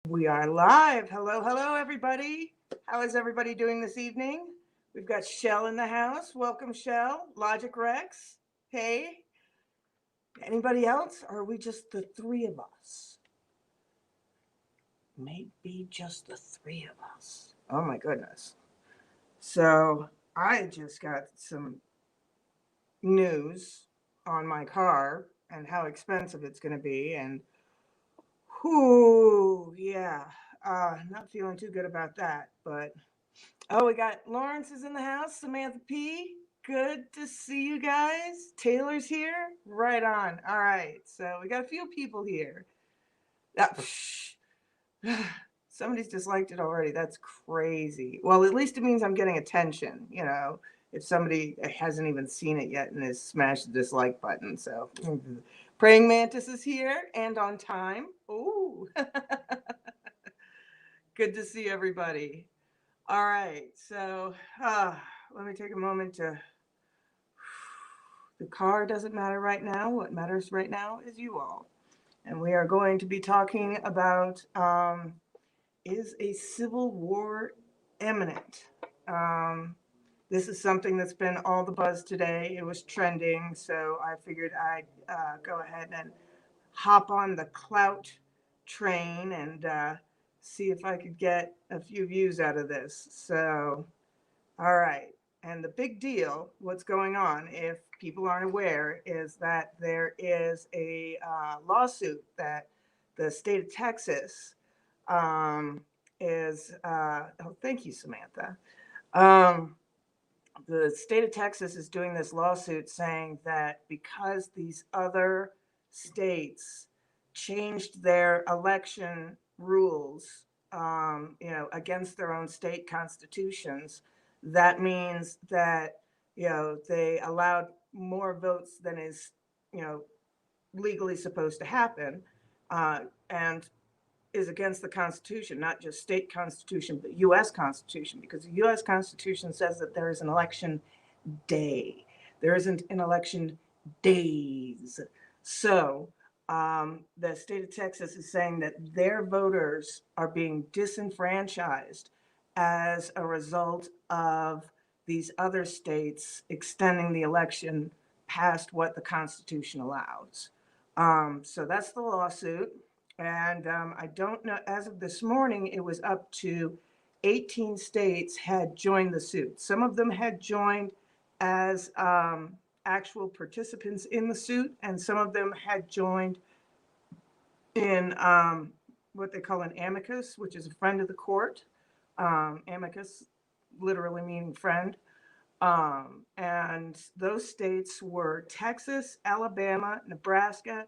We are live. Hello, hello, everybody. How is everybody doing this evening? We've got Shell in the house. Welcome, Shell. Logic Rex. Hey. Anybody else? Or are we just the three of us? Maybe just the three of us. Oh, my goodness. So I just got some news on my car and how expensive it's going to be. And whoo, yeah. Not feeling too good about that, but oh, we got Lawrence is in the house. Samantha P. Good to see you guys. Taylor's here. Right on. All right. So we got a few people here. Psh, somebody's disliked it already. That's crazy. Well, at least it means I'm getting attention, if somebody hasn't even seen it yet and has smashed the dislike button. So Praying Mantis is here and on time. Ooh. Good to see everybody. All right, so let me take a moment to. The car doesn't matter right now. What matters right now is you all. And we are going to be talking about is a civil war imminent? This is something that's been all the buzz today. It was trending, so I figured I'd go ahead and hop on the clout train and see if I could get a few views out of this. So, all right. And the big deal, what's going on, if people aren't aware, is that there is a lawsuit that the state of Texas oh, thank you, Samantha. Um, the state of Texas is doing this lawsuit saying that because these other states changed their election rules, against their own state constitutions, that means that they allowed more votes than is you know legally supposed to happen, and is against the Constitution, not just state constitution, but U.S. Constitution, because the U.S. Constitution says that there is an election day. There isn't an election days. So the state of Texas is saying that their voters are being disenfranchised as a result of these other states extending the election past what the Constitution allows. So that's the lawsuit. And I don't know, as of this morning, it was up to 18 states had joined the suit. Some of them had joined as actual participants in the suit, and some of them had joined in what they call an amicus, which is a friend of the court. Amicus literally meaning friend. And those states were Texas, Alabama, Nebraska,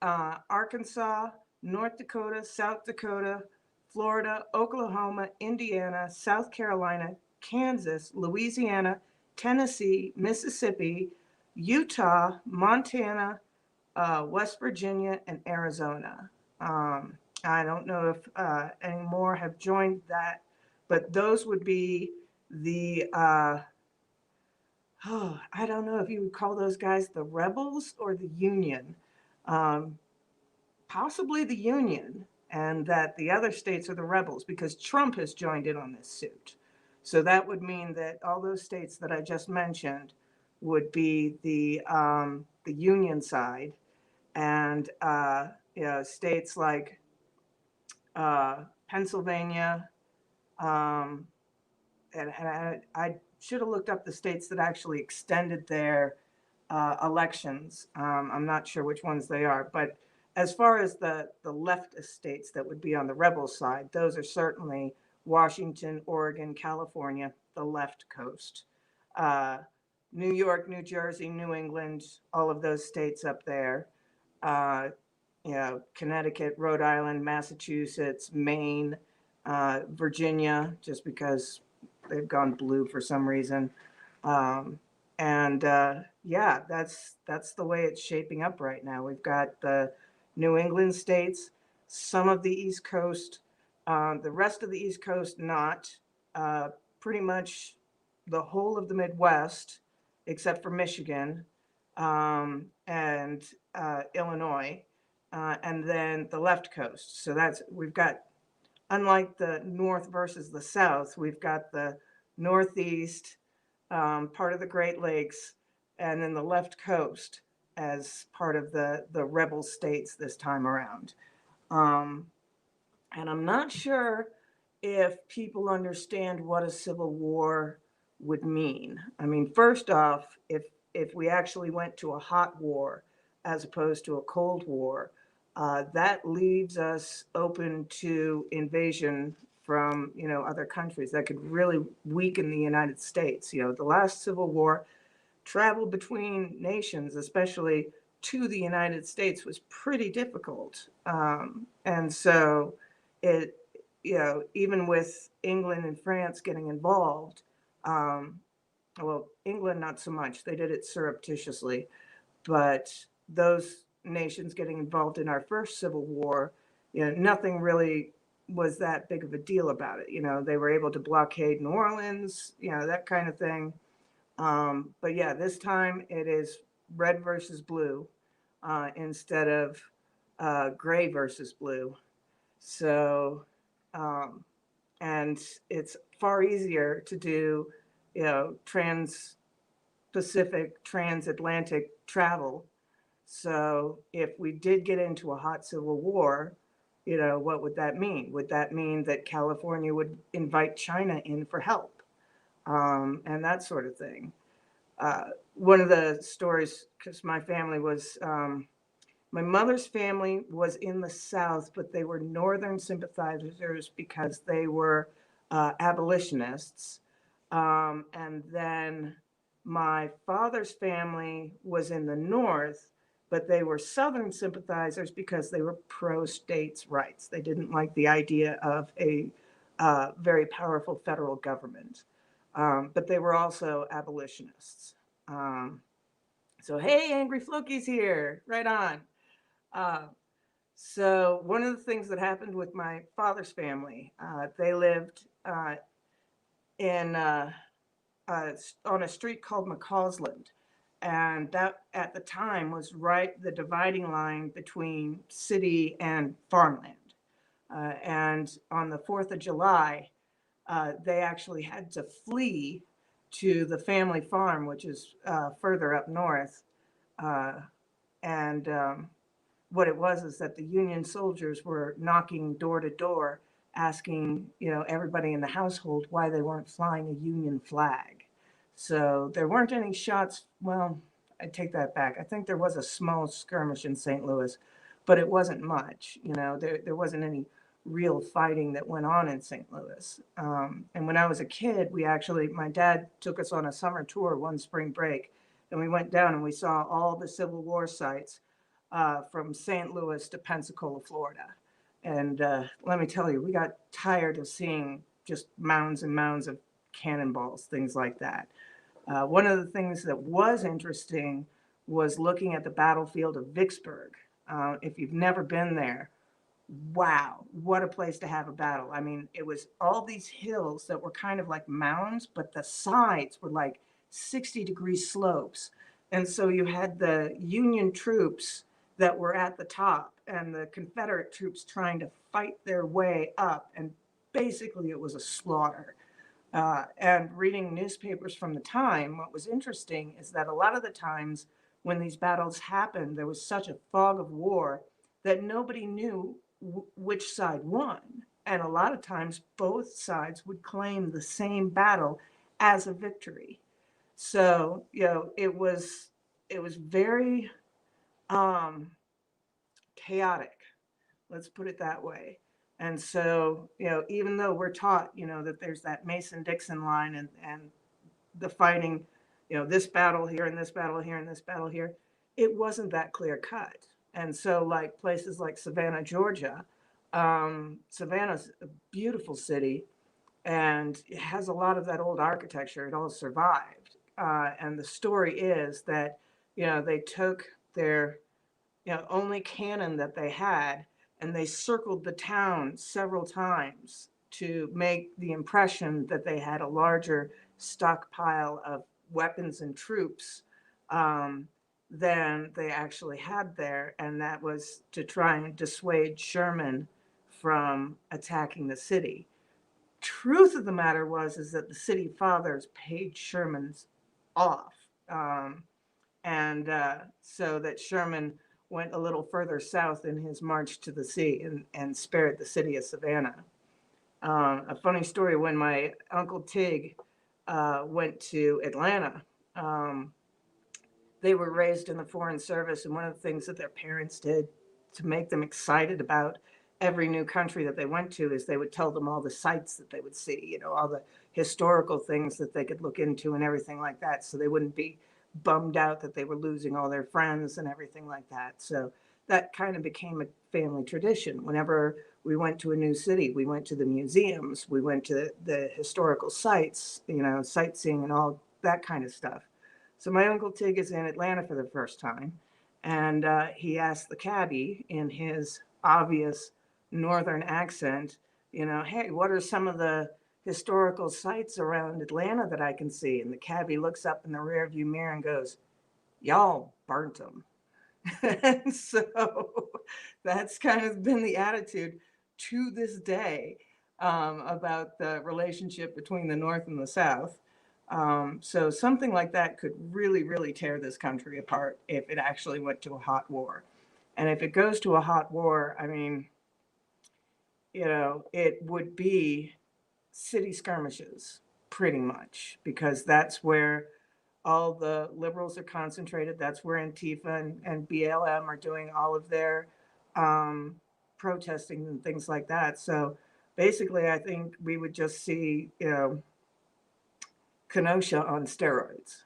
Arkansas, North Dakota, South Dakota, Florida, Oklahoma, Indiana, South Carolina, Kansas, Louisiana, Tennessee, Mississippi, Utah, Montana, West Virginia, and Arizona. I don't know if any more have joined that, but those would be the, I don't know if you would call those guys the rebels or the Union. Um, Possibly the Union, and that the other states are the rebels because Trump has joined in on this suit. So that would mean that all those states that I just mentioned would be the Union side, and states like Pennsylvania, um, and I should have looked up the states that actually extended their elections. I'm not sure which ones they are, but as far as the leftist states that would be on the rebel side, those are certainly Washington, Oregon, California, the left coast, uh, New York, New Jersey, New England, all of those states up there. Uh, Connecticut, Rhode Island, Massachusetts, Maine, Virginia, just because they've gone blue for some reason. Um, and yeah, that's the way it's shaping up right now. We've got the New England states, some of the East Coast, the rest of the East Coast not, uh, pretty much the whole of the Midwest, except for Michigan and Illinois, and then the left coast. So that's we've got unlike the North versus the South, we've got the Northeast, part of the Great Lakes, and then the left coast as part of the rebel states this time around. Um, and I'm not sure if people understand what a civil war would mean. I mean, first off, if we actually went to a hot war as opposed to a cold war, that leaves us open to invasion from other countries that could really weaken the United States. The last Civil War, travel between nations, especially to the United States, was pretty difficult. And so it, even with England and France getting involved, um, well, England not so much, they did it surreptitiously, but those nations getting involved in our first Civil War, nothing really was that big of a deal about it. They were able to blockade New Orleans, that kind of thing. But yeah, this time it is red versus blue instead of gray versus blue. So, um, and it's far easier to do, trans-Pacific, transatlantic travel. So if we did get into a hot civil war, what would that mean? Would that mean that California would invite China in for help? And that sort of thing. One of the stories, because my mother's family was in the South, but they were Northern sympathizers because they were abolitionists. And then my father's family was in the North, but they were Southern sympathizers because they were pro states' rights. They didn't like the idea of a very powerful federal government. But they were also abolitionists. Um, so, hey, Angry Floki's here. Right on. Uh, so, one of the things that happened with my father's family, they lived in on a street called McCausland. And that at the time was right the dividing line between city and farmland. And on the 4th of July, they actually had to flee to the family farm, which is further up north. Uh, and what it was is that the Union soldiers were knocking door to door, asking everybody in the household why they weren't flying a Union flag. So there weren't any shots. Well, I take that back. I think there was a small skirmish in St. Louis, but it wasn't much. There wasn't any real fighting that went on in St. Louis. And when I was a kid, my dad took us on a summer tour one spring break, and we went down and we saw all the Civil War sites from St. Louis to Pensacola, Florida. And let me tell you, we got tired of seeing just mounds and mounds of cannonballs, things like that. One of the things that was interesting was looking at the Battlefield of Vicksburg. If you've never been there, wow, what a place to have a battle. I mean, it was all these hills that were kind of like mounds, but the sides were like 60-degree slopes. And so you had the Union troops that were at the top and the Confederate troops trying to fight their way up. And basically, it was a slaughter. And reading newspapers from the time, what was interesting is that a lot of the times when these battles happened, there was such a fog of war that nobody knew which side won. And a lot of times, both sides would claim the same battle as a victory. So, it was very um, chaotic. Let's put it that way. And so, even though we're taught, that there's that Mason-Dixon line and the fighting, this battle here and this battle here and this battle here, it wasn't that clear cut. And so, like places like Savannah, Georgia, Savannah's a beautiful city and it has a lot of that old architecture. It all survived. And the story is that, they took their only cannon that they had, and they circled the town several times to make the impression that they had a larger stockpile of weapons and troops than they actually had there, and that was to try and dissuade Sherman from attacking the city. Truth of the matter is that the city fathers paid Sherman's off. And so that Sherman went a little further south in his march to the sea and spared the city of Savannah. A funny story, when my Uncle Tig went to Atlanta, they were raised in the Foreign Service, and one of the things that their parents did to make them excited about every new country that they went to is they would tell them all the sights that they would see, you know, all the historical things that they could look into and everything like that, so they wouldn't be bummed out that they were losing all their friends and everything like that. So that kind of became a family tradition. Whenever we went to a new city, we went to the museums, we went to the historical sites, you know, sightseeing and all that kind of stuff. So my Uncle Tig is in Atlanta for the first time, and he asked the cabbie in his obvious northern accent, you know, hey, what are some of the historical sites around Atlanta that I can see? And the cabbie looks up in the rearview mirror and goes, y'all burnt them. And so that's kind of been the attitude to this day about the relationship between the North and the South. So something like that could really, really tear this country apart if it actually went to a hot war. And if it goes to a hot war, I mean, you know, it would be city skirmishes pretty much, because that's where all the liberals are concentrated. That's where Antifa and BLM are doing all of their protesting and things like that. So basically, I think we would just see, you know, Kenosha on steroids.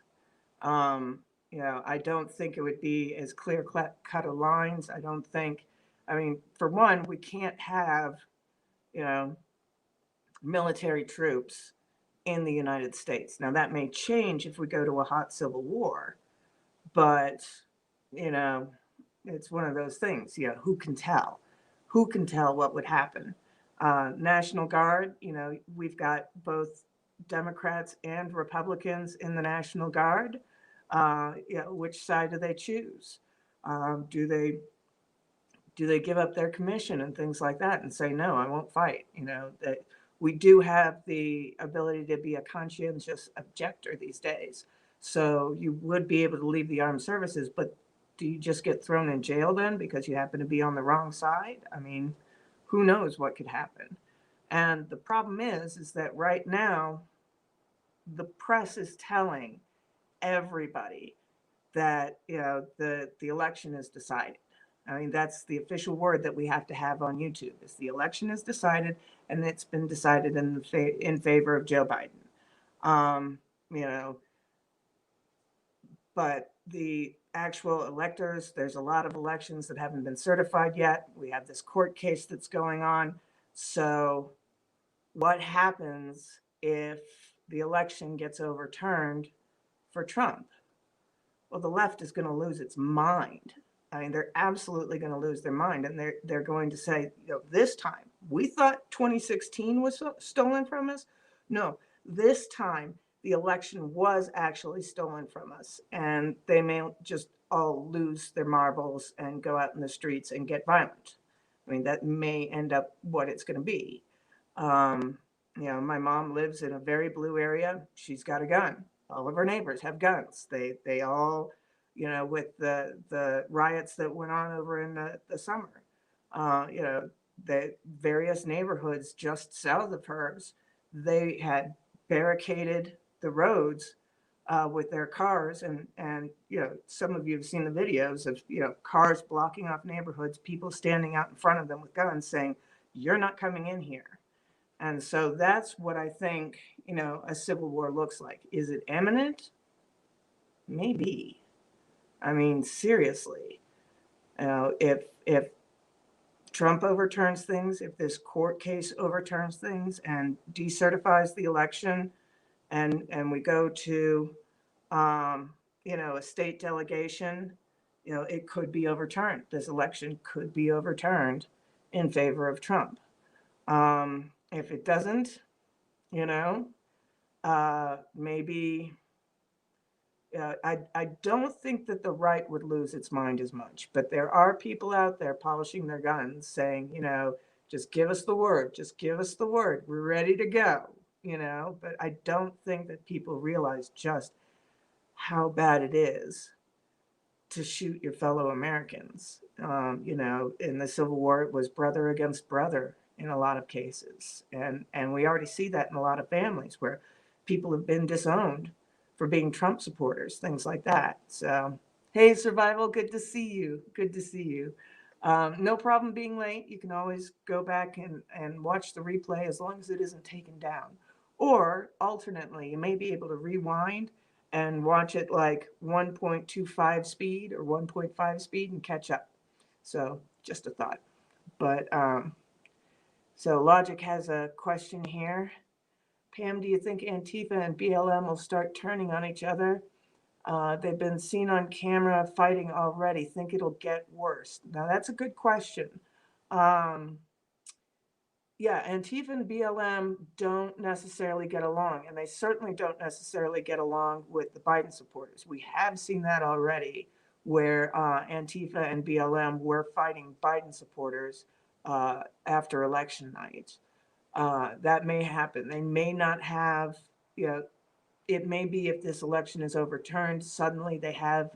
You know, I don't think it would be as clear cut of lines. I don't think, I mean, for one, we can't have, you know, military troops in the United States. Now, that may change if we go to a hot civil war, but, you know, it's one of those things, you know, who can tell? Who can tell what would happen? National Guard, you know, we've got both Democrats and Republicans in the National Guard. You know, which side do they choose? Do they give up their commission and things like that and say, no, I won't fight? You know, that we do have the ability to be a conscientious objector these days. So you would be able to leave the armed services, but do you just get thrown in jail then because you happen to be on the wrong side? I mean, who knows what could happen? And the problem is that right now, the press is telling everybody that, you know, the election is decided. I mean, that's the official word that we have to have on YouTube, is the election is decided, and it's been decided in favor of Joe Biden. You know, but the actual electors, there's a lot of elections that haven't been certified yet. We have this court case that's going on. So what happens if the election gets overturned for Trump? Well, the left is going to lose its mind. I mean, they're absolutely going to lose their mind, and they're going to say, you know, this time we thought 2016 was stolen from us. No, this time the election was actually stolen from us, and they may just all lose their marbles and go out in the streets and get violent. I mean, that may end up what it's going to be. You know, my mom lives in a very blue area. She's got a gun. All of her neighbors have guns. They all, you know, with the riots that went on over in the summer, you know, the various neighborhoods just south of hers, they had barricaded the roads with their cars, and you know, some of you have seen the videos of, you know, cars blocking off neighborhoods, people standing out in front of them with guns saying, "You're not coming in here." And so that's what I think, you know, a civil war looks like. Is it imminent? Maybe. I mean, seriously, if Trump overturns things, if this court case overturns things and decertifies the election, and we go to, you know, a state delegation, you know, it could be overturned. This election could be overturned in favor of Trump. If it doesn't, you know, maybe I don't think that the right would lose its mind as much, but there are people out there polishing their guns saying, you know, Just give us the word. Just give us the word. We're ready to go, But I don't think that people realize just how bad it is to shoot your fellow Americans. In the Civil War, it was brother against brother in a lot of cases. And we already see that in a lot of families where people have been disowned for being Trump supporters, things like that. So, hey, Survival, good to see you. Good to see you. No problem being late. You can always go back and watch the replay as long as it isn't taken down. Or alternately, you may be able to rewind and watch it like 1.25 speed or 1.5 speed and catch up. So just a thought. But so Logic has a question here. Pam, do you think Antifa and BLM will start turning on each other? They've been seen on camera fighting already. Think it'll get worse? Now that's a good question. Yeah, Antifa and BLM don't necessarily get along, and they certainly don't necessarily get along with the Biden supporters. We have seen that already, where Antifa and BLM were fighting Biden supporters after election night. That may happen. They may not have, it may be if this election is overturned, suddenly they have,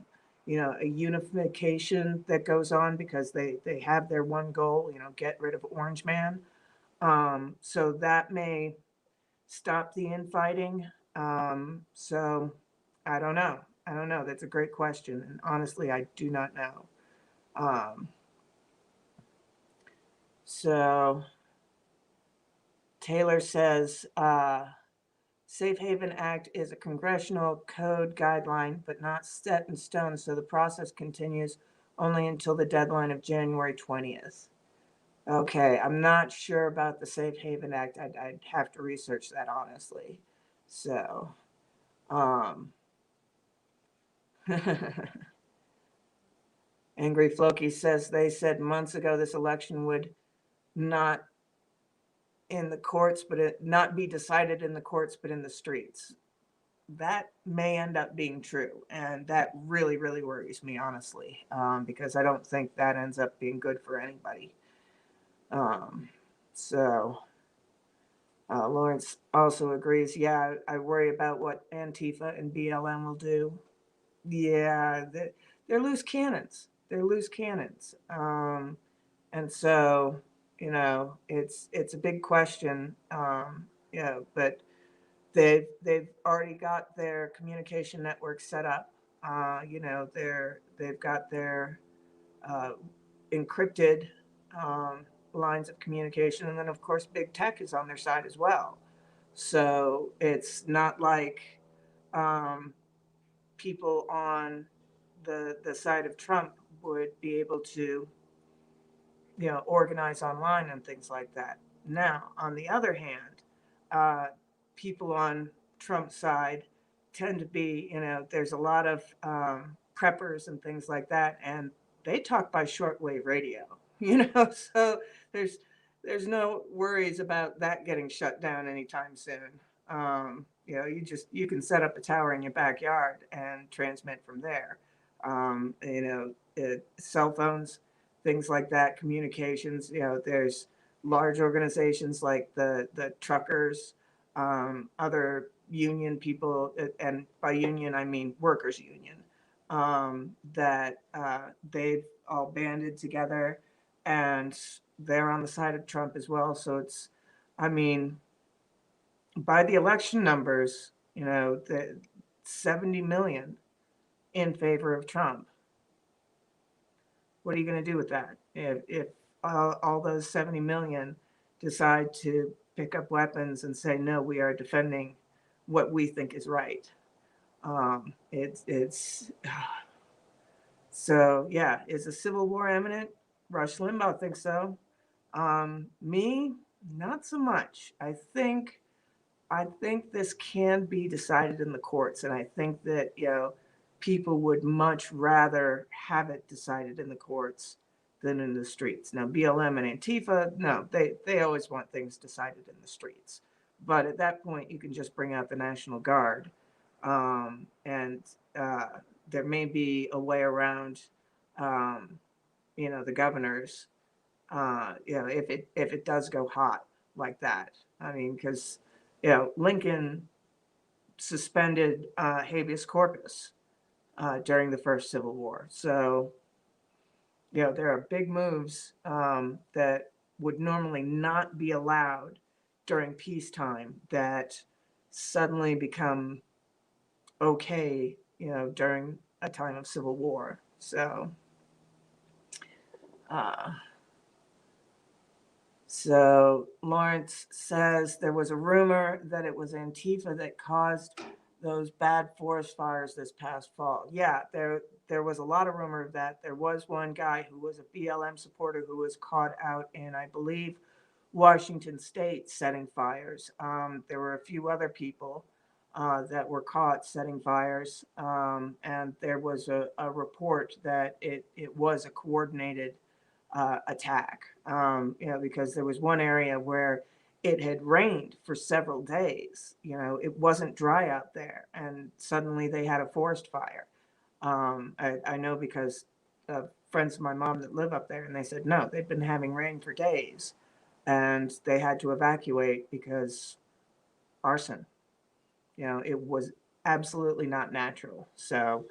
a unification that goes on because they have their one goal, get rid of Orange Man. So that may stop the infighting. So I don't know. I don't know. That's a great question. And honestly, I do not know. So Taylor says, Safe Haven Act is a congressional code guideline, but not set in stone. So the process continues only until the deadline of January 20th. Okay, I'm not sure about the Safe Haven Act. I'd have to research that, honestly. So, Angry Floki says they said months ago this election would not in the courts, but it not be decided in the courts, but in the streets. That may end up being true, and that really, really worries me, honestly, because I don't think that ends up being good for anybody. So Lawrence also agrees. Yeah, I worry about what Antifa and BLM will do. Yeah, they're loose cannons. They're loose cannons. And so, it's a big question. But they've already got their communication network set up. They've got their encrypted lines of communication, and then of course big tech is on their side as well. So it's not like people on the side of Trump would be able to organize online and things like that. Now, on the other hand, people on Trump's side tend to be, there's a lot of preppers and things like that, and they talk by shortwave radio, so there's no worries about that getting shut down anytime soon. You can set up a tower in your backyard and transmit from there. Cell phones, things like that, communications. There's large organizations like the truckers, other union people, and by union I mean workers' union, that they've all banded together, and they're on the side of Trump as well. So it's, by the election numbers, the 70 million in favor of Trump. What are you going to do with that? If all those 70 million decide to pick up weapons and say, no, we are defending what we think is right. So yeah, is a civil war imminent? Rush Limbaugh thinks so. Me, not so much. I think this can be decided in the courts, and I think that people would much rather have it decided in the courts than in the streets. Now, BLM and Antifa, no, they always want things decided in the streets. But at that point, you can just bring out the National Guard, and there may be a way around, the governors if it does go hot like that. I mean, because Lincoln suspended habeas corpus during the first Civil War, so there are big moves that would normally not be allowed during peacetime that suddenly become okay, during a time of civil war. So, uh, Lawrence says there was a rumor that it was Antifa that caused those bad forest fires this past fall. Yeah, there was a lot of rumor of that. There was one guy who was a BLM supporter who was caught out in, I believe, Washington State setting fires. There were a few other people that were caught setting fires, and there was a report that it was a coordinated attack. Because there was one area where it had rained for several days. It wasn't dry out there, and suddenly they had a forest fire. I know because friends of my mom that live up there, and they said no, they'd been having rain for days, and they had to evacuate because arson. It was absolutely not natural. So,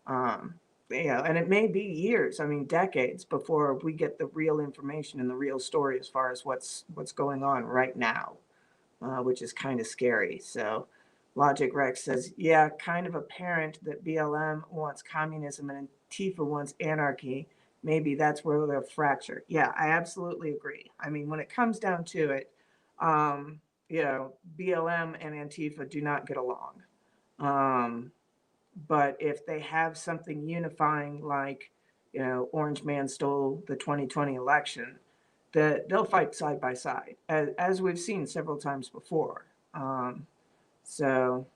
um, and it may be years, I mean, decades before we get the real information and the real story as far as what's going on right now, which is kind of scary. So, Logic Rex says, yeah, kind of apparent that BLM wants communism and Antifa wants anarchy. Maybe that's where they'll fracture. Yeah, I absolutely agree. I mean, when it comes down to it, um, BLM and Antifa do not get along. But if they have something unifying like, Orange Man stole the 2020 election, that they'll fight side by side, as we've seen several times before. So,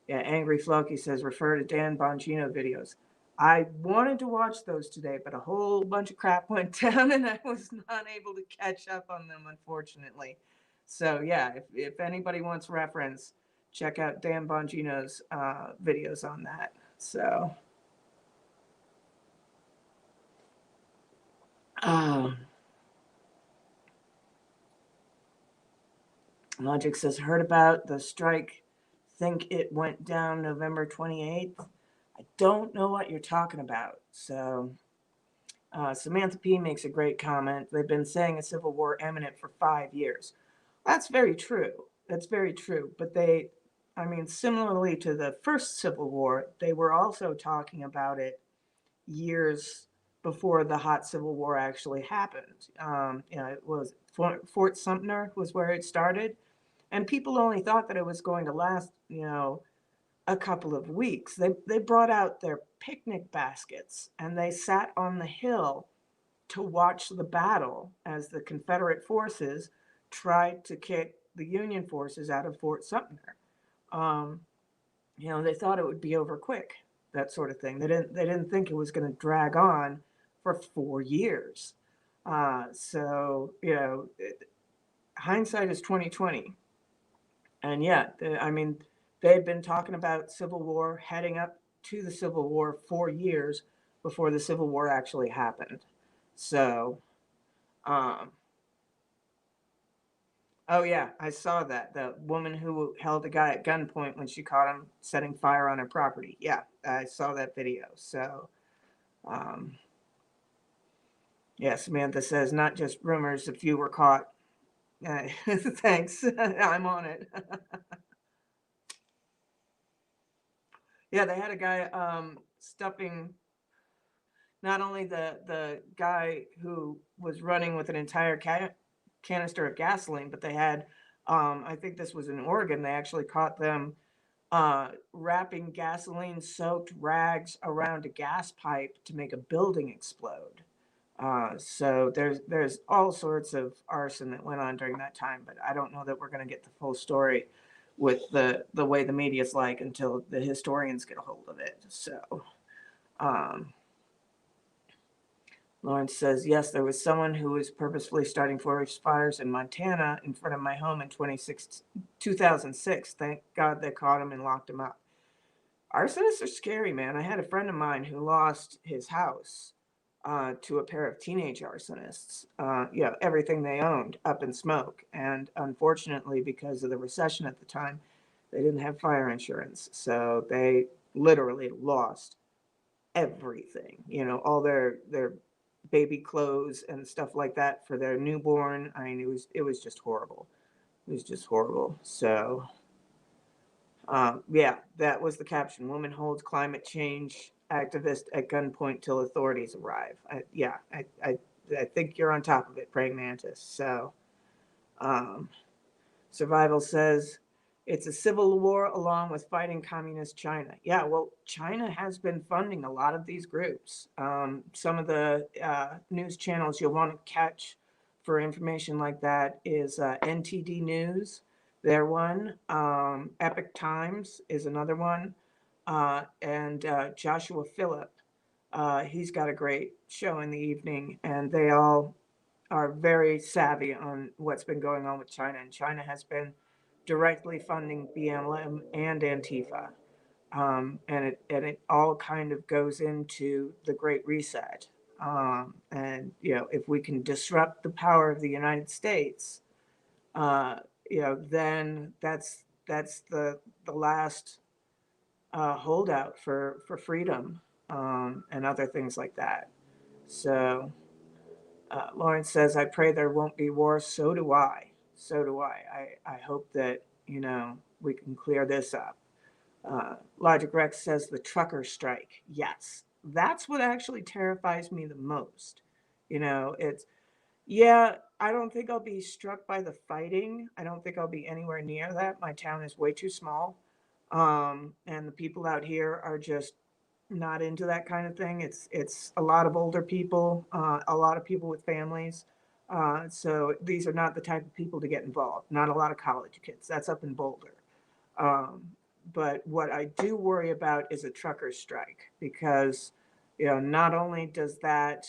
yeah, Angry Floki says, refer to Dan Bongino videos. I wanted to watch those today, but a whole bunch of crap went down and I was not able to catch up on them, unfortunately. So, yeah, if anybody wants reference, check out Dan Bongino's videos on that. So, Logic says, heard about the strike, think it went down November 28th. I don't know what you're talking about. So, Samantha P makes a great comment. They've been saying a civil war imminent for 5 years. That's very true. That's very true. But similarly to the first Civil War, they were also talking about it years before the hot Civil War actually happened. It was Fort Sumter was where it started, and people only thought that it was going to last, a couple of weeks. They brought out their picnic baskets and they sat on the hill to watch the battle as the Confederate forces tried to kick the Union forces out of Fort Sumter. Um, they thought it would be over quick, that sort of thing. They didn't think it was going to drag on for 4 years. So hindsight is 2020, and yeah, they'd been talking about Civil War heading up to the Civil War 4 years before the Civil War actually happened. So, um, oh yeah, I saw that. The woman who held a guy at gunpoint when she caught him setting fire on her property. Yeah, I saw that video. So, um, yeah, Samantha says, not just rumors, a few were caught. Thanks. I'm on it. Yeah, they had a guy stuffing not only the guy who was running with an entire canister of gasoline, but they had, I think this was in Oregon, they actually caught them wrapping gasoline-soaked rags around a gas pipe to make a building explode. So there's all sorts of arson that went on during that time, but I don't know that we're going to get the full story with the way the media's like until the historians get a hold of it. So, um, Lawrence says, yes, there was someone who was purposefully starting forest fires in Montana in front of my home in 2006. Thank God they caught him and locked him up. Arsonists are scary, man. I had a friend of mine who lost his house to a pair of teenage arsonists. Everything they owned up in smoke. And unfortunately, because of the recession at the time, they didn't have fire insurance. So they literally lost everything, all their baby clothes and stuff like that for their newborn. I mean, it was just horrible. It was just horrible. So that was the caption. Woman holds climate change activist at gunpoint till authorities arrive. I think you're on top of it, praying mantis. So, um, Survival says it's a civil war along with fighting communist China. Yeah, well, China has been funding a lot of these groups. Some of the news channels you'll want to catch for information like that is NTD News, they're one. Epic Times is another one. And Joshua Phillip, he's got a great show in the evening, and they all are very savvy on what's been going on with China, and China has been directly funding BLM and Antifa, and it all kind of goes into the Great Reset. And if we can disrupt the power of the United States, then that's the last holdout for freedom, and other things like that. So. Lawrence says, I pray there won't be war. So do I. So do I hope that, we can clear this up. Logic Rex says the trucker strike. Yes. That's what actually terrifies me the most. I don't think I'll be struck by the fighting. I don't think I'll be anywhere near that. My town is way too small. And the people out here are just not into that kind of thing. It's a lot of older people, a lot of people with families. So these are not the type of people to get involved. Not a lot of college kids. That's up in Boulder. Um, but what I do worry about is a trucker strike, because not only does that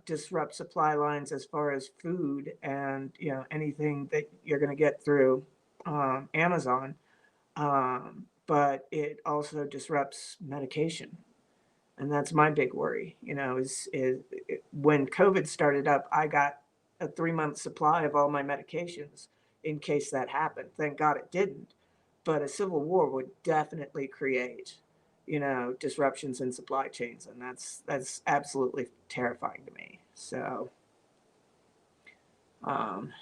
disrupt supply lines as far as food and anything that you're going to get through Amazon, but it also disrupts medication. And that's my big worry, is when COVID started up, I got a 3-month supply of all my medications in case that happened. Thank God it didn't. But a civil war would definitely create, disruptions in supply chains. And that's absolutely terrifying to me. So, um,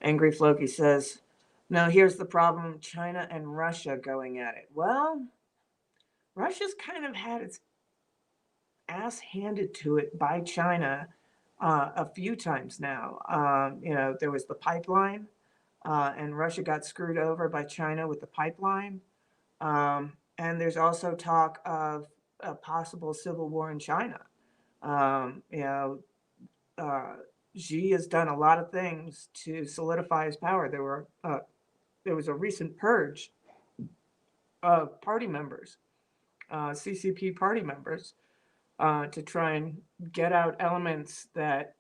Angry Floki says, no, here's the problem, China and Russia going at it. Well, Russia's kind of had its ass handed to it by China a few times now. There was the pipeline, and Russia got screwed over by China with the pipeline. And there's also talk of a possible civil war in China. Um, you know, Xi has done a lot of things to solidify his power. There was a recent purge of party members, CCP party members, to try and get out elements that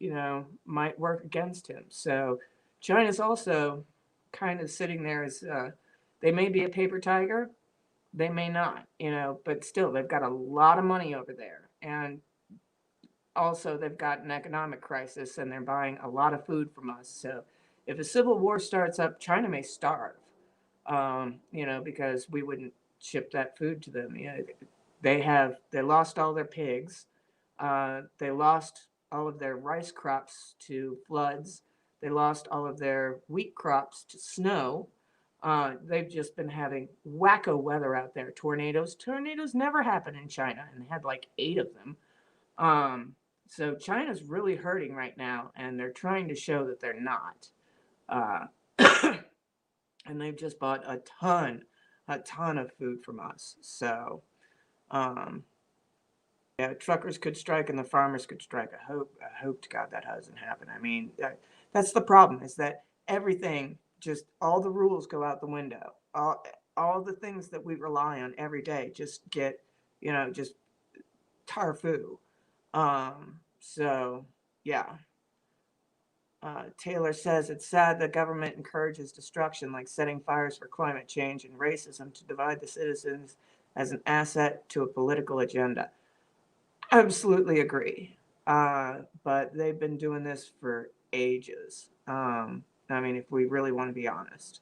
might work against him. So China's also kind of sitting there as they may be a paper tiger, they may not, but still they've got a lot of money over there, and also they've got an economic crisis, and they're buying a lot of food from us. So if a civil war starts up, China may starve, because we wouldn't ship that food to them. They lost all their pigs. They lost all of their rice crops to floods. They lost all of their wheat crops to snow. They've just been having wacko weather out there. Tornadoes. Tornadoes never happen in China, and they had like 8 of them. So China's really hurting right now, and they're trying to show that they're not. Uh, and they've just bought a ton of food from us. So, truckers could strike and the farmers could strike. I hope to God that doesn't happen. I mean, that's the problem, is that everything, just all the rules go out the window. All the things that we rely on every day just get, just tarfu. So, yeah. Taylor says it's sad the government encourages destruction, like setting fires for climate change and racism to divide the citizens as an asset to a political agenda. Absolutely agree. But they've been doing this for ages. I mean, if we really want to be honest,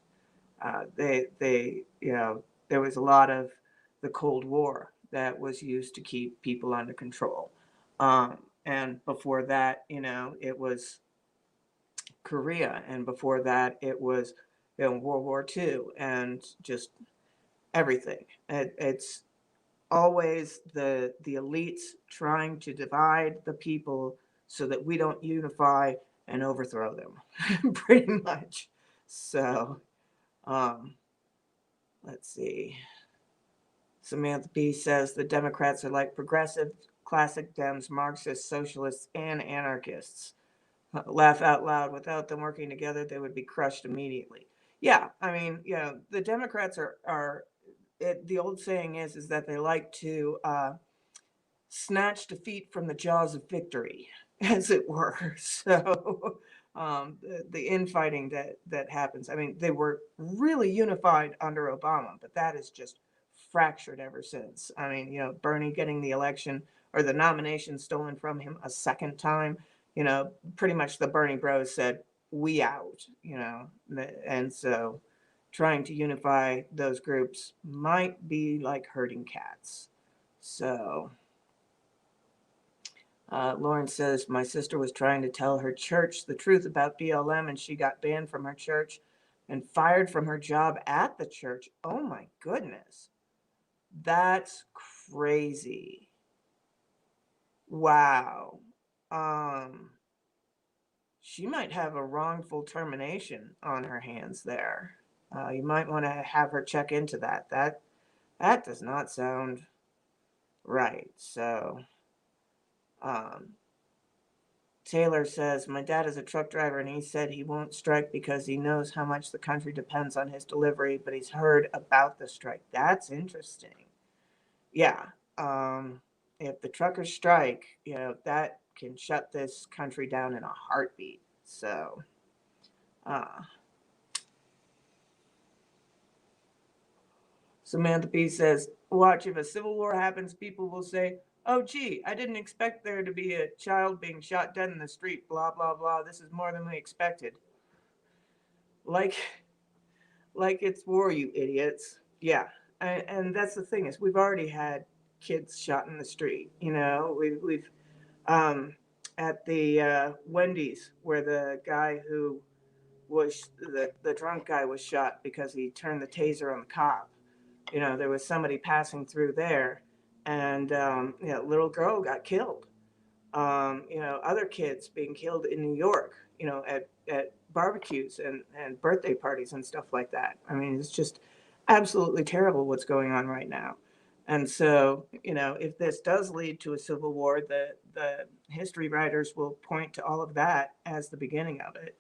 you know, there was a lot of the Cold War that was used to keep people under control. And before that, you know, it was Korea, and before that, it was, you know, World War II, and just everything. It's always the elites trying to divide the people so that we don't unify and overthrow them, pretty much. So, um, let's see. Samantha B says the Democrats are like progressive, classic Dems, Marxists, socialists, and anarchists. Laugh out loud. Without them working together, they would be crushed immediately. Yeah, I mean, you know, the Democrats are the old saying is that they like to snatch defeat from the jaws of victory, as it were. So the infighting that happens. I mean, they were really unified under Obama, but that is just fractured ever since. I mean, you know, Bernie getting the election or the nomination stolen from him a second time. You know, pretty much the Bernie Bros said, "We out." You know, and so trying to unify those groups might be like herding cats. So Lauren says, my sister was trying to tell her church the truth about BLM and she got banned from her church and fired from her job at the church. Oh my goodness. That's crazy. Wow. Um, she might have a wrongful termination on her hands there. You might want to have her check into that. That does not sound right. So, um, Taylor says, my dad is a truck driver and he said he won't strike because he knows how much the country depends on his delivery, but he's heard about the strike. That's interesting. Yeah. Um, if the truckers strike, you know, that can shut this country down in a heartbeat. So, uh, Samantha B says, watch, if a civil war happens, people will say, oh, gee, I didn't expect there to be a child being shot dead in the street, blah, blah, blah. This is more than we expected. Like, like it's war, you idiots. Yeah. And that's the thing is we've already had kids shot in the street. You know, we've um, at the Wendy's where the guy who was the drunk guy was shot because he turned the taser on the cop. You know, there was somebody passing through there, and you know, little girl got killed. You know, other kids being killed in New York, you know, at barbecues and birthday parties and stuff like that. I mean, it's just absolutely terrible what's going on right now. And so, you know, if this does lead to a civil war, the history writers will point to all of that as the beginning of it.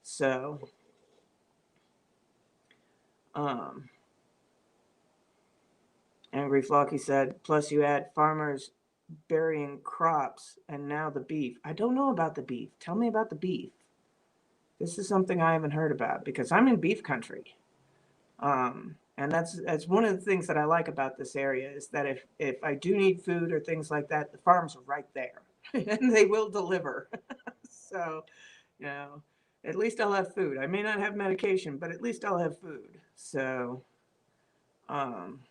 So, um, Angry Flocky said, plus you add farmers burying crops and now the beef. I don't know about the beef. Tell me about the beef. This is something I haven't heard about because I'm in beef country. And that's one of the things that I like about this area is that if I do need food or things like that, the farms are right there and they will deliver. So, you know, at least I'll have food. I may not have medication, but at least I'll have food. So, um,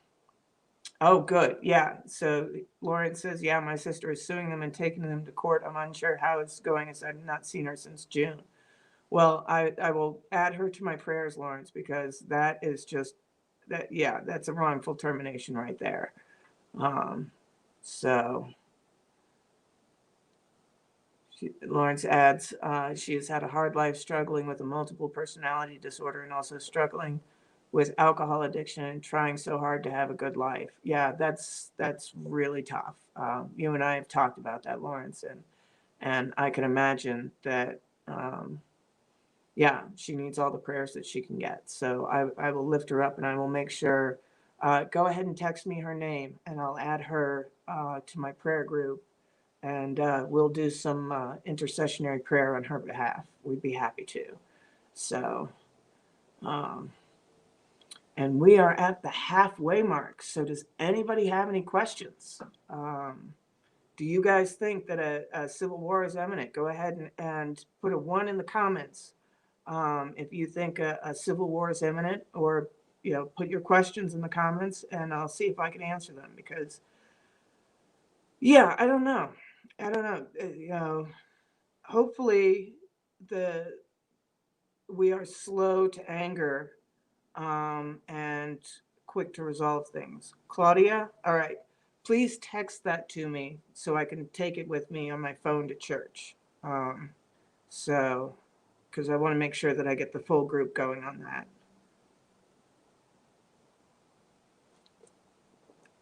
oh, good. Yeah. So Lauren says, yeah, my sister is suing them and taking them to court. I'm unsure how it's going as I've not seen her since June. Well, I will add her to my prayers, Lawrence, because that is just that. Yeah, that's a wrongful termination right there. Um, so Lawrence adds, she has had a hard life struggling with a multiple personality disorder and also struggling with alcohol addiction and trying so hard to have a good life. Yeah, that's really tough. You and I have talked about that, Lawrence, and I can imagine that. Yeah, she needs all the prayers that she can get. So I will lift her up and I will make sure. Go ahead and text me her name and I'll add her to my prayer group and we'll do some intercessionary prayer on her behalf. We'd be happy to. So, um, and we are at the halfway mark. So, does anybody have any questions? Do you guys think that a civil war is imminent? Go ahead and put a 1 in the comments if you think a civil war is imminent, or put your questions in the comments, and I'll see if I can answer them. Because I don't know. Hopefully we are slow to anger and quick to resolve things. Claudia, all right, please text that to me so I can take it with me on my phone to church. Because I want to make sure that I get the full group going on that.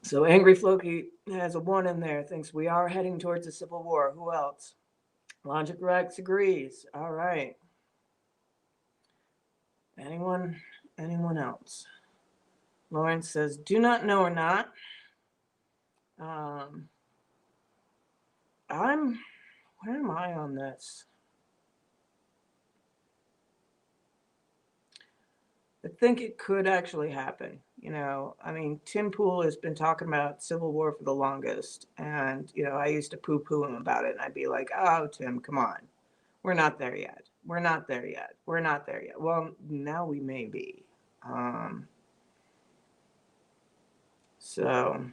So Angry Floki has a 1 in there, thinks we are heading towards a civil war. Who else? Logic Rex agrees. All right. Anyone else? Lawrence says, do not know or not. Where am I on this? I think it could actually happen. Tim Pool has been talking about civil war for the longest. And, I used to poo-poo him about it. And I'd be like, oh, Tim, come on. We're not there yet. We're not there yet. We're not there yet. Well, now we may be. So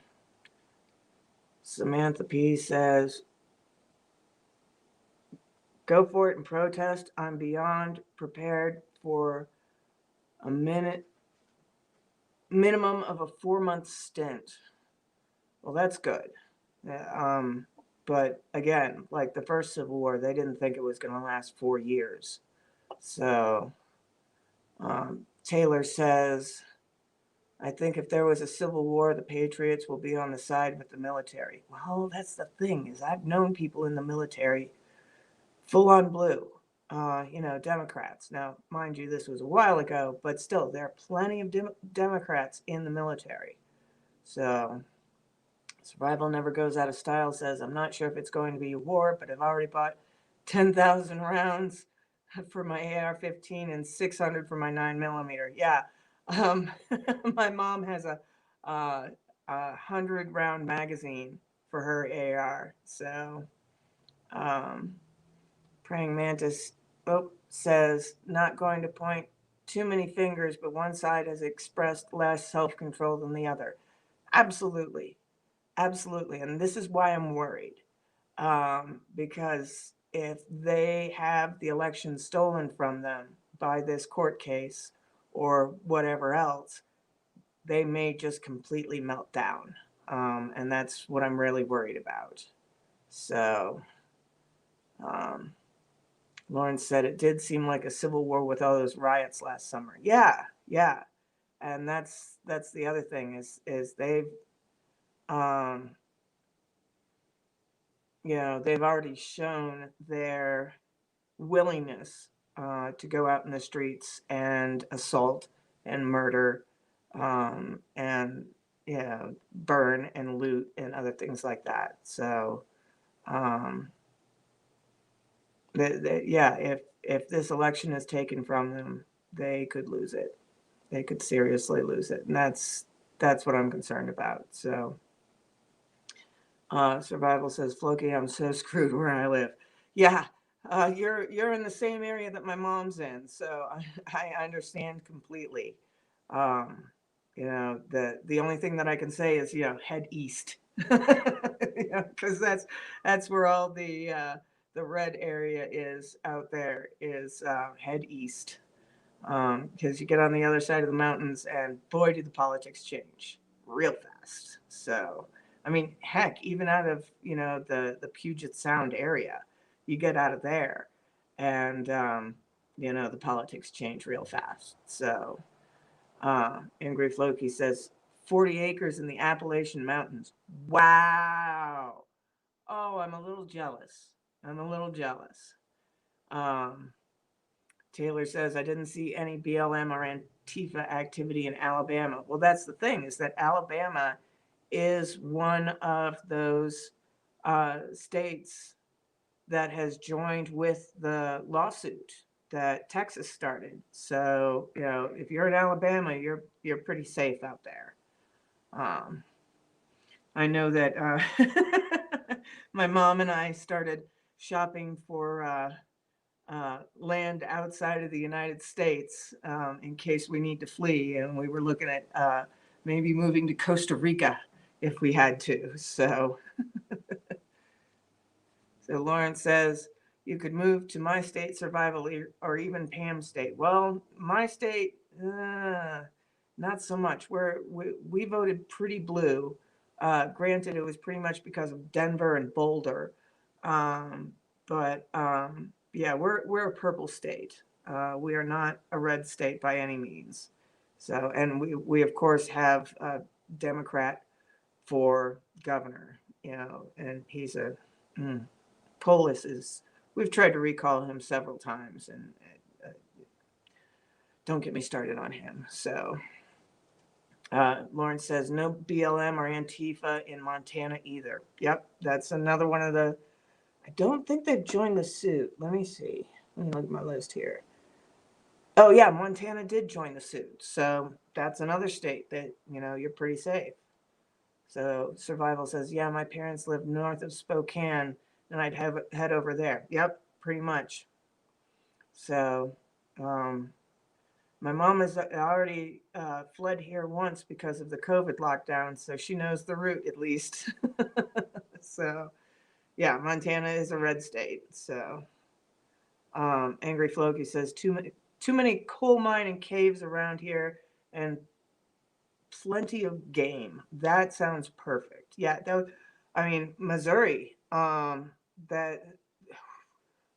Samantha P says, go for it and protest. I'm beyond prepared for a minimum of a 4-month stint. Well, that's good. But again, like the first Civil War, they didn't think it was going to last 4 years. So Taylor says, I think if there was a civil war, the Patriots will be on the side with the military. Well, that's the thing, is I've known people in the military full on blue, Democrats. Now, mind you, this was a while ago, but still, there are plenty of Democrats in the military. So Survival Never Goes Out of Style says, I'm not sure if it's going to be a war, but I've already bought 10,000 rounds for my AR-15 and 600 for my 9mm. Yeah. My mom has a 100-round magazine for her AR. So, Praying Mantis says, not going to point too many fingers, but one side has expressed less self-control than the other. Absolutely. Absolutely. And this is why I'm worried. Because if they have the election stolen from them by this court case or whatever else, they may just completely melt down. And that's what I'm really worried about. So, Lawrence said it did seem like a civil war with all those riots last summer. Yeah. And that's the other thing is they've, they've already shown their willingness to go out in the streets and assault and murder and burn and loot and other things like that. So if this election is taken from them, they could lose it. They could seriously lose it, and that's what I'm concerned about. So Survival says, Floki, I'm so screwed where I live. Yeah. You're in the same area that my mom's in, so I understand completely. The only thing that I can say is head east, because that's where all the red area is out there. Is head east, because you get on the other side of the mountains, and boy, do the politics change real fast. So, I mean, heck, even out of the Puget Sound area. You get out of there, and the politics change real fast. So, Angry Floki says 40 acres in the Appalachian Mountains. Wow. Oh, I'm a little jealous. Taylor says I didn't see any BLM or Antifa activity in Alabama. Well, that's the thing, is that Alabama is one of those states that has joined with the lawsuit that Texas started. So, if you're in Alabama, you're pretty safe out there. I know that my mom and I started shopping for land outside of the United States in case we need to flee. And we were looking at maybe moving to Costa Rica if we had to. So Lawrence says, you could move to my state, survival, or even Pam's state. Well, my state, not so much. We voted pretty blue. Granted, it was pretty much because of Denver and Boulder. But yeah, we're a purple state. We are not a red state by any means. So, and we of course have a Democrat for governor, and he's a Polis is. We've tried to recall him several times, and don't get me started on him. So, Lawrence says no BLM or Antifa in Montana either. Yep, that's another one of the. I don't think they've joined the suit. Let me see. Let me look at my list here. Oh yeah, Montana did join the suit. So that's another state that you're pretty safe. So Survival says, yeah, my parents lived north of Spokane, and I'd head over there. Yep, pretty much. So my mom has already fled here once because of the COVID lockdown, so she knows the route at least. So yeah, Montana is a red state. So Angry Floki says too many coal mine and caves around here, and plenty of game. That sounds perfect. Yeah, Missouri. That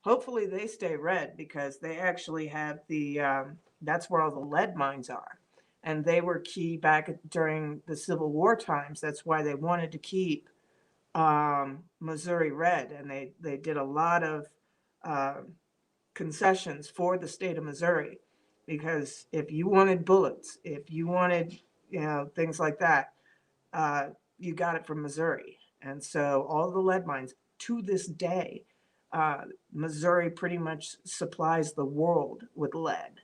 hopefully they stay red because they actually have the. That's where all the lead mines are, and they were key back during the Civil War times. That's why they wanted to keep Missouri red, and they did a lot of concessions for the state of Missouri, because if you wanted bullets, if you wanted things like that, you got it from Missouri. And so all the lead mines to this day, Missouri pretty much supplies the world with lead.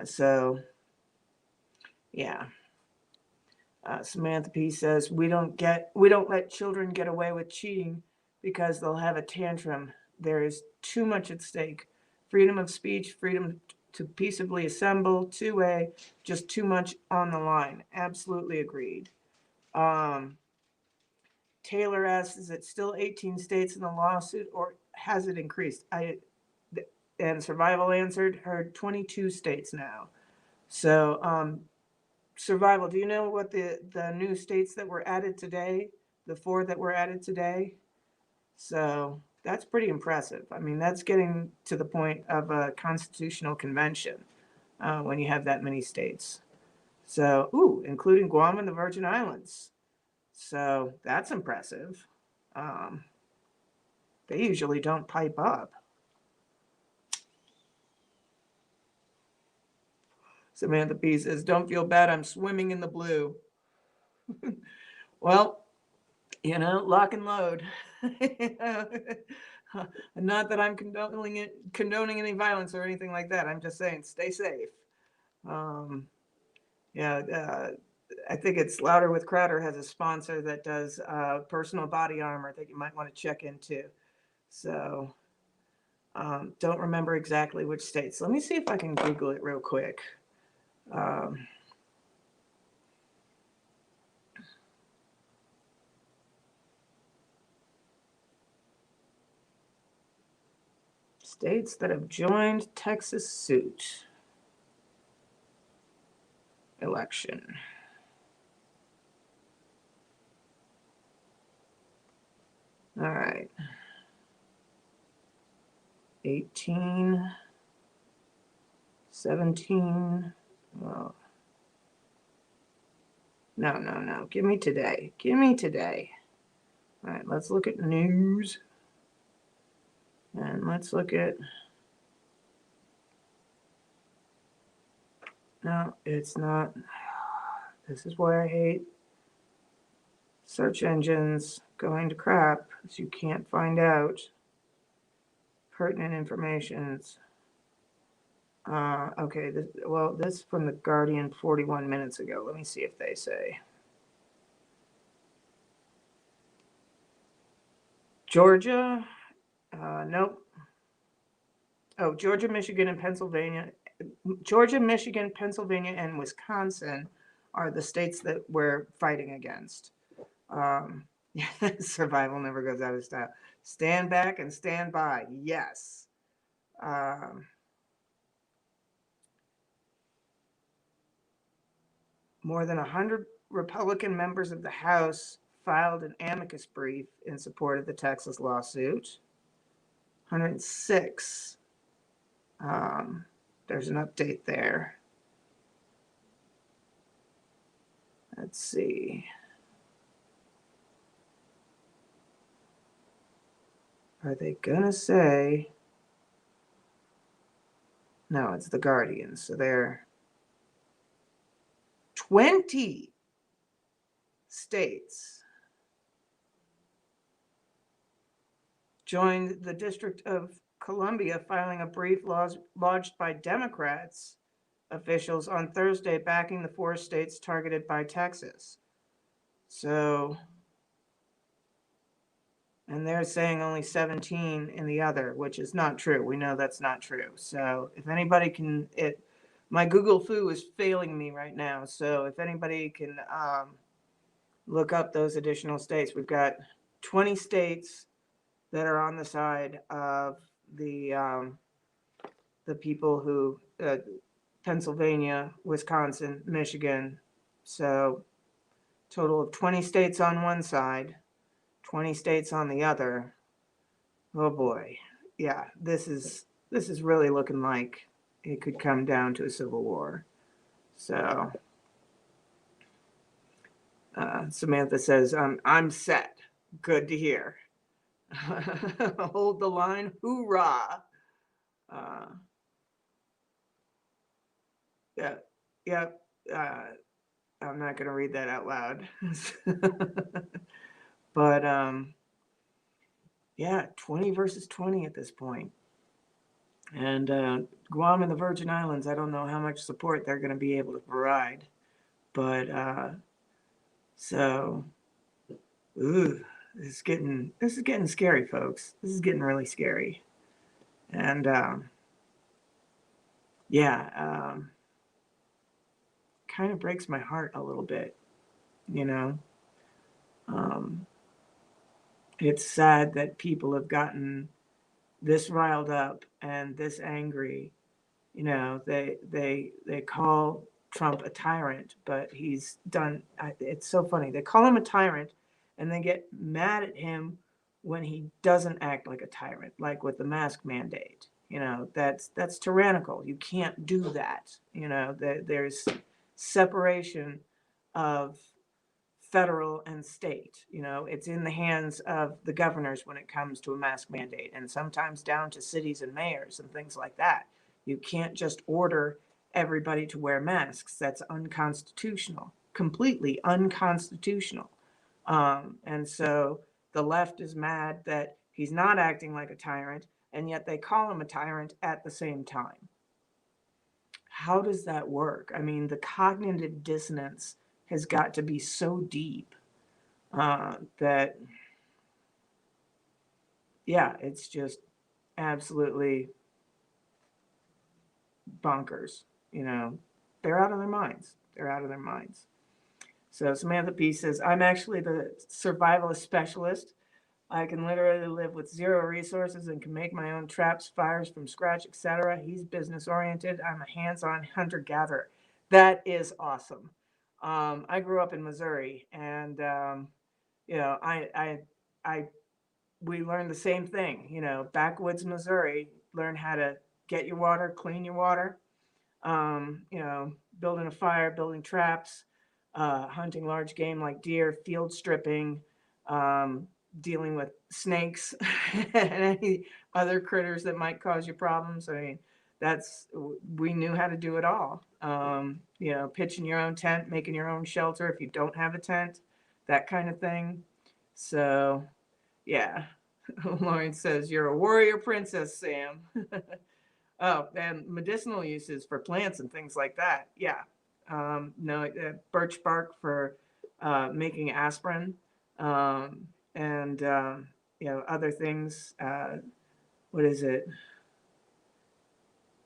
So yeah. Samantha P says we don't let children get away with cheating because they'll have a tantrum. There is too much at stake. Freedom of speech, freedom to peaceably assemble, two-way, just too much on the line. Absolutely agreed. Taylor asks, is it still 18 states in the lawsuit, or has it increased? And Survival answered, heard 22 states now. So Survival, do you know what the new states that were added today, the 4 that were added today? So that's pretty impressive. I mean, that's getting to the point of a constitutional convention when you have that many states. So, including Guam and the Virgin Islands. So that's impressive. They usually don't pipe up. Samantha P says, don't feel bad, I'm swimming in the blue. Well, lock and load. Not that I'm condoning any violence or anything like that. I'm just saying, stay safe. I think it's Louder with Crowder has a sponsor that does personal body armor that you might want to check into. So don't remember exactly which states. Let me see if I can Google it real quick. States that have joined Texas suit election. All right. 18, 17. Well, no. Give me today. All right, let's look at news. And let's look at. No, it's not. This is why I hate search engines going to crap, because you can't find out pertinent information. Okay, this is from The Guardian 41 minutes ago. Let me see if they say. Georgia, nope. Oh, Georgia, Michigan, and Pennsylvania. Georgia, Michigan, Pennsylvania, and Wisconsin are the states that we're fighting against. Survival never goes out of style. Stand back and stand by. Yes. More than 100 Republican members of the House filed an amicus brief in support of the Texas lawsuit. 106. There's an update there. Let's see. Are they gonna say? No, it's the Guardian. So they're 20 states joined the District of Columbia filing a brief lodged by Democrats officials on Thursday backing the 4 states targeted by Texas. So, and they're saying only 17 in the other, which is not true. We know that's not true. So if anybody can, my Google Foo is failing me right now. So if anybody can look up those additional states, we've got 20 states that are on the side of the people who, Pennsylvania, Wisconsin, Michigan. So total of 20 states on one side, 20 states on the other. Oh boy. Yeah, this is really looking like it could come down to a civil war. So Samantha says, I'm set. Good to hear. Hold the line. Hoorah. Yeah. I'm not going to read that out loud. But yeah, 20 versus 20 at this point. And Guam and the Virgin Islands, I don't know how much support they're going to be able to provide. But so, ooh, this is getting scary, folks. This is getting really scary. And yeah, kind of breaks my heart a little bit, you know. It's sad that people have gotten this riled up and this angry. You know, they call Trump a tyrant, but he's done. It's so funny. They call him a tyrant, and they get mad at him when he doesn't act like a tyrant, like with the mask mandate. You know, that's tyrannical. You can't do that. You know, there's separation of federal and state. You know, it's in the hands of the governors when it comes to a mask mandate, and sometimes down to cities and mayors and things like that. You can't just order everybody to wear masks. That's unconstitutional, completely unconstitutional. And so the left is mad that he's not acting like a tyrant, and yet they call him a tyrant at the same time. How does that work? I mean, the cognitive dissonance has got to be so deep that, yeah, it's just absolutely bonkers. You know, they're out of their minds. They're out of their minds. So Samantha P says, I'm actually the survivalist specialist. I can literally live with zero resources and can make my own traps, fires from scratch, etc. He's business oriented. I'm a hands-on hunter-gatherer. That is awesome. I grew up in Missouri, and you know, we learned the same thing. You know, backwoods Missouri, learn how to get your water, clean your water. You know, building a fire, building traps, hunting large game like deer, field stripping, dealing with snakes and any other critters that might cause you problems. I mean, we knew how to do it all. You know, pitching your own tent, making your own shelter if you don't have a tent, that kind of thing. So, yeah. Lauren says, you're a warrior princess, Sam. Oh, and medicinal uses for plants and things like that. Yeah. No, birch bark for making aspirin. And other things. What is it?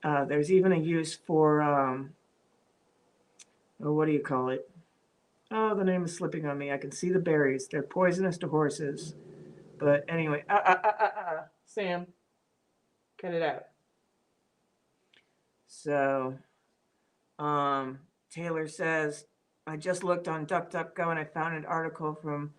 There's even a use for, what do you call it? Oh, the name is slipping on me. I can see the berries. They're poisonous to horses. But anyway, Sam, cut it out. So, Taylor says, I just looked on DuckDuckGo and I found an article from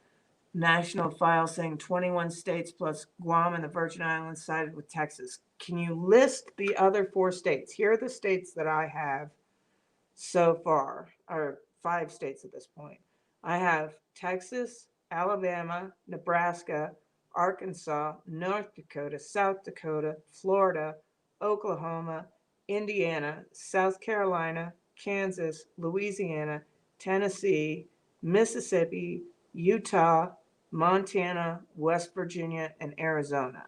National File saying 21 states plus Guam and the Virgin Islands sided with Texas. Can you list the other 4 states? Here are the states that I have so far, or 5 states at this point. I have Texas, Alabama, Nebraska, Arkansas, North Dakota, South Dakota, Florida, Oklahoma, Indiana, South Carolina, Kansas, Louisiana, Tennessee, Mississippi, Utah, Montana, West Virginia, and Arizona.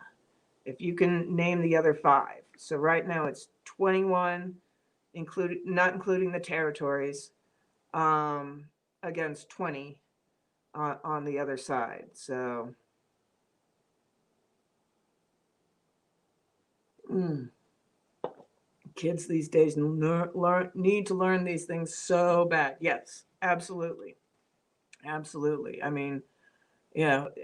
If you can name the other 5. So right now it's 21, not including the territories, against 20 on the other side. So, kids these days need to learn these things so bad. Yes, absolutely. Absolutely. I mean, at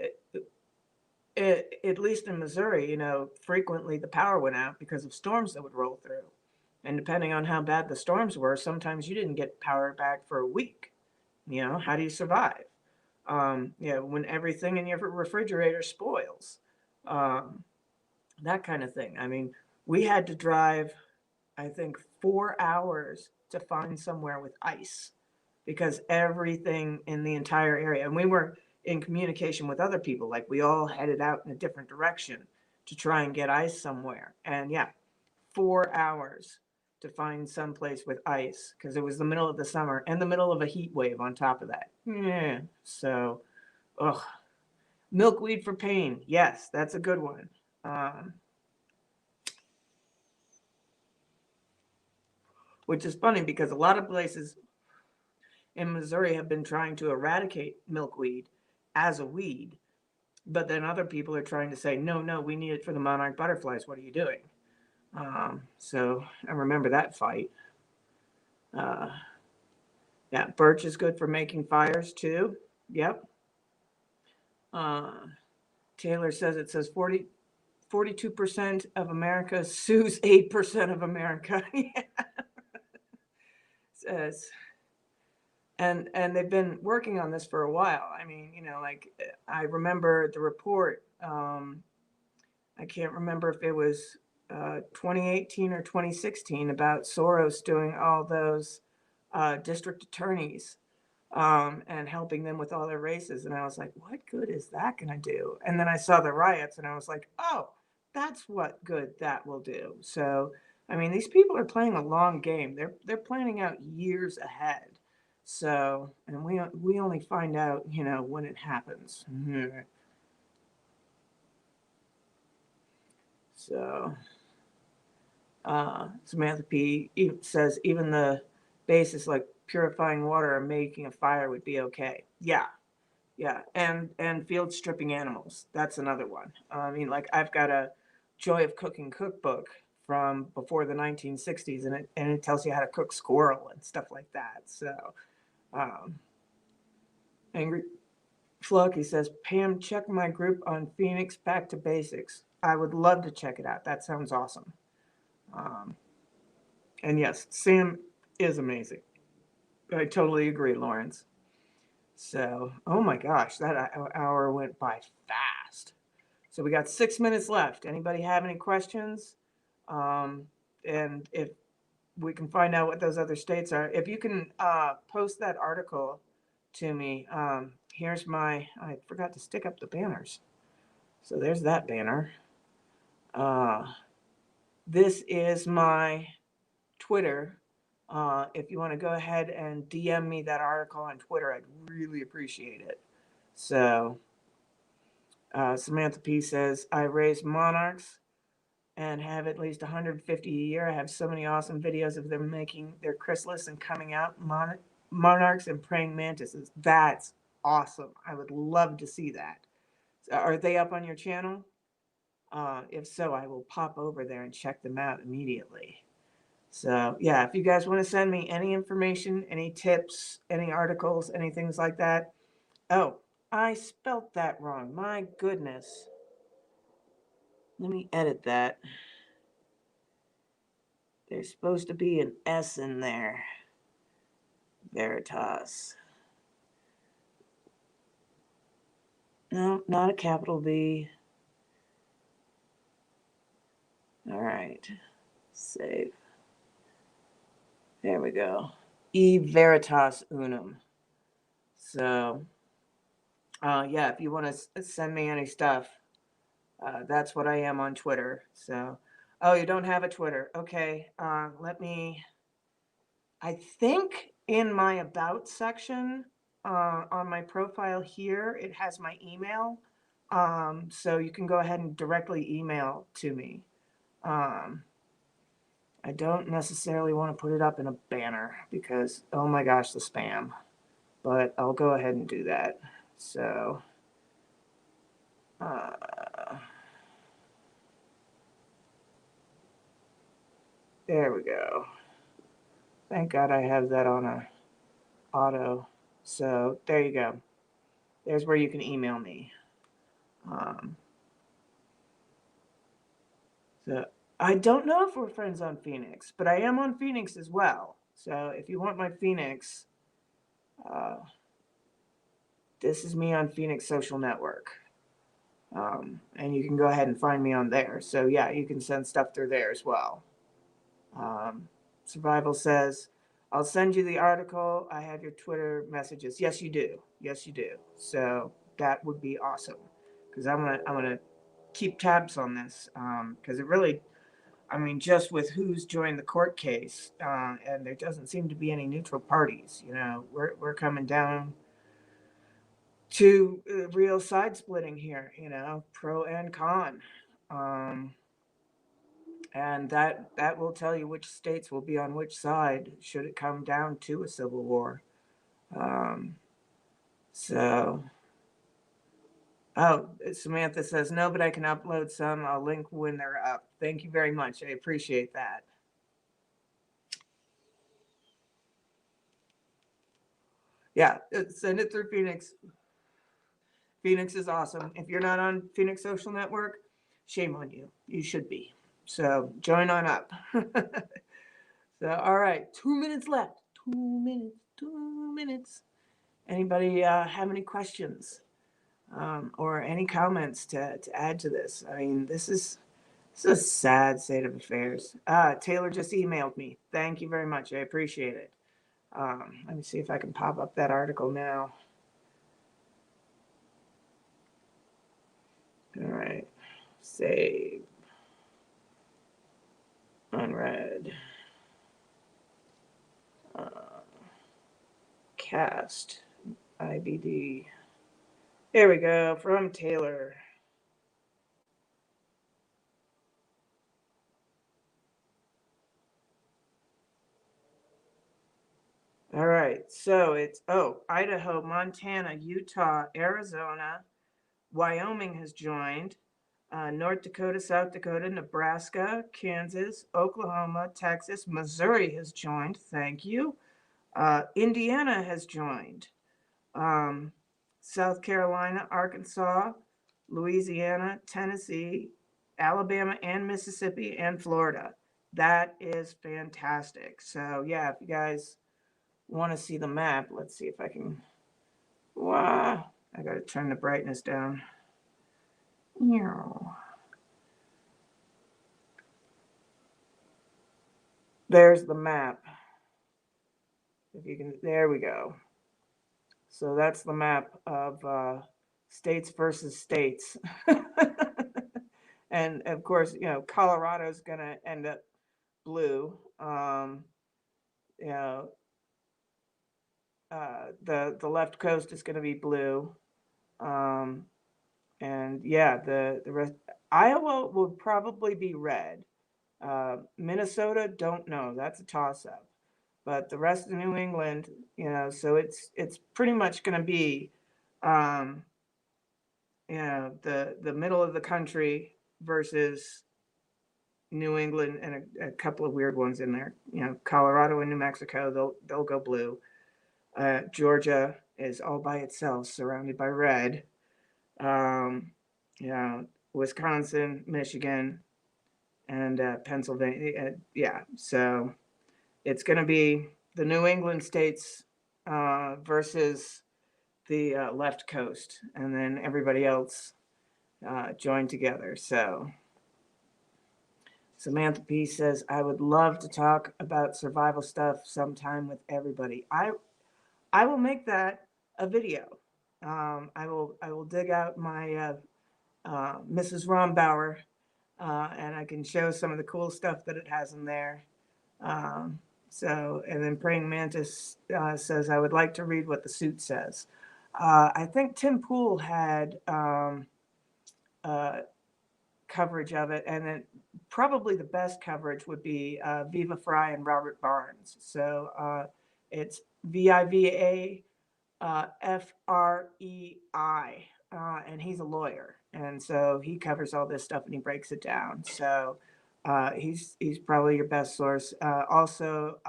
least in Missouri, frequently the power went out because of storms that would roll through. And depending on how bad the storms were, sometimes you didn't get power back for a week. How do you survive? When everything in your refrigerator spoils, that kind of thing. I mean, we had to drive, I think, 4 hours to find somewhere with ice because everything in the entire area, and we were in communication with other people, like we all headed out in a different direction to try and get ice somewhere. And 4 hours to find someplace with ice because it was the middle of the summer and the middle of a heat wave on top of that. Yeah. So, milkweed for pain. Yes, that's a good one. Which is funny because a lot of places in Missouri have been trying to eradicate milkweed as a weed, but then other people are trying to say, no, we need it for the monarch butterflies. What are you doing? So I remember that fight. Birch is good for making fires too. Yep. Taylor says it says 42% of America sues 8% of America. Says, and they've been working on this for a while. I mean, I remember the report. I can't remember if it was 2018 or 2016 about Soros doing all those district attorneys and helping them with all their races. And I was like, what good is that going to do? And then I saw the riots and I was like, oh, that's what good that will do. So, I mean, these people are playing a long game. They're planning out years ahead. So, and we only find out, when it happens. So, Samantha P. says even the basis like purifying water or making a fire would be okay. Yeah. And field stripping animals. That's another one. I mean, like I've got a Joy of Cooking cookbook from before the 1960s, and it tells you how to cook squirrel and stuff like that. So, Angry Flucky says, Pam, check my group on Phoenix Back to Basics. I would love to check it out. That sounds awesome. And yes, Sam is amazing. I totally agree, Lawrence. So, oh my gosh, that hour went by fast. So we got 6 minutes left. Anybody have any questions? And if we can find out what those other states are, if you can post that article to me. Here's I forgot to stick up the banners. So there's that banner. This is my Twitter. If you want to go ahead and DM me that article on Twitter, I'd really appreciate it. So Samantha P says, I raise monarchs and have at least 150 a year. I have so many awesome videos of them making their chrysalis and coming out, monarchs and praying mantises. That's awesome. I would love to see that. Are they up on your channel? If so, I will pop over there and check them out immediately. So yeah, if you guys want to send me any information, any tips, any articles, any things like that. Oh, I spelt that wrong. My goodness. Let me edit that. There's supposed to be an S in there. Veritas. No, not a capital V. All right. Save. There we go. E Veritas Unum. So, yeah, if you want to send me any stuff, that's what I am on Twitter. So, oh, you don't have a Twitter. Okay. Let me, I think in my About section on my profile here, it has my email. So you can go ahead and directly email to me. I don't necessarily want to put it up in a banner because, oh my gosh, the spam. But I'll go ahead and do that. So, there we go. Thank God I have that on a auto. So there you go. There's where you can email me. So I don't know if we're friends on Phoenix, but I am on Phoenix as well. So if you want my Phoenix, this is me on Phoenix Social Network. And you can go ahead and find me on there. So yeah, you can send stuff through there as well. Survival says, I'll send you the article. I have your Twitter messages. Yes, you do. Yes, you do. So that would be awesome because I'm gonna keep tabs on this because it really, I mean, just with who's joined the court case, and there doesn't seem to be any neutral parties. You know, we're coming down to real side splitting here. You know, pro and con. And that will tell you which states will be on which side should it come down to a civil war. So, oh, Samantha says, no, but I can upload some. I'll link when they're up. Thank you very much. I appreciate that. Yeah, send it through Phoenix. Phoenix is awesome. If you're not on Phoenix Social Network, shame on you. You should be. So join on up. So, all right, 2 minutes left. 2 minutes, 2 minutes. Anybody have any questions or any comments to add to this? I mean, this is a sad state of affairs. Taylor just emailed me. Thank you very much. I appreciate it. Let me see if I can pop up that article now. All right. Save. Unread. Cast. IBD. There we go. From Taylor. All right. So it's, Idaho, Montana, Utah, Arizona, Wyoming has joined. North Dakota, South Dakota, Nebraska, Kansas, Oklahoma, Texas, Missouri has joined. Thank you. Indiana has joined. South Carolina, Arkansas, Louisiana, Tennessee, Alabama, and Mississippi, and Florida. That is fantastic. So, yeah, if you guys want to see the map, let's see if I can. Wow. I got to turn the brightness down. There's the map. If you can, there we go. So that's the map of states versus states. And of course, you know, Colorado's going to end up blue. You know, the left coast is going to be blue. And yeah, the rest, Iowa would probably be red. Minnesota, don't know. That's a toss up. But the rest of New England, you know, so it's pretty much going to be the middle of the country versus New England and a couple of weird ones in there. Colorado and New Mexico, they'll go blue. Georgia is all by itself, surrounded by red. Um, Wisconsin, Michigan, and Pennsylvania. So it's going to be the New England states versus the left coast, and then everybody else joined together. So Samantha P says, I would love to talk about survival stuff sometime with everybody. I will make that a video. I will dig out my Mrs. Rombauer, and I can show some of the cool stuff that it has in there. And then Praying Mantis says, I would like to read what the suit says. I think Tim Pool had coverage of it, and then probably the best coverage would be Viva Frei and Robert Barnes. So it's VIVA FREI, and he's a lawyer, and so he covers all this stuff and he breaks it down. So he's probably your best source. Also,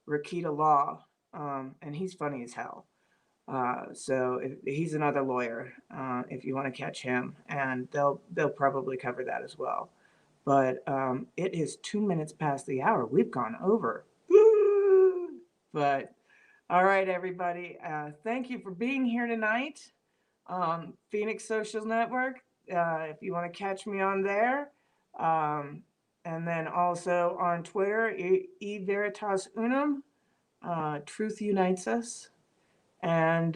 Rakita Law, and he's funny as hell. So he's another lawyer if you want to catch him, and they'll probably cover that as well. But it is 2 minutes past the hour. We've gone over. But all right, everybody. Thank you for being here tonight. Phoenix Social Network. If you want to catch me on there. And then also on Twitter, E Veritas Unum. Truth unites us. And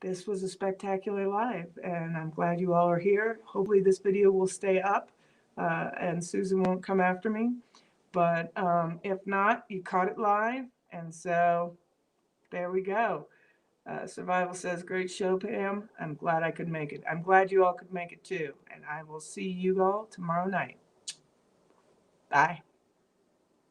this was a spectacular live, and I'm glad you all are here. Hopefully this video will stay up, and Susan won't come after me. But if not, you caught it live, and so there we go. Survival says, great show, Pam. I'm glad I could make it. I'm glad you all could make it too, and I will see you all tomorrow night. Bye.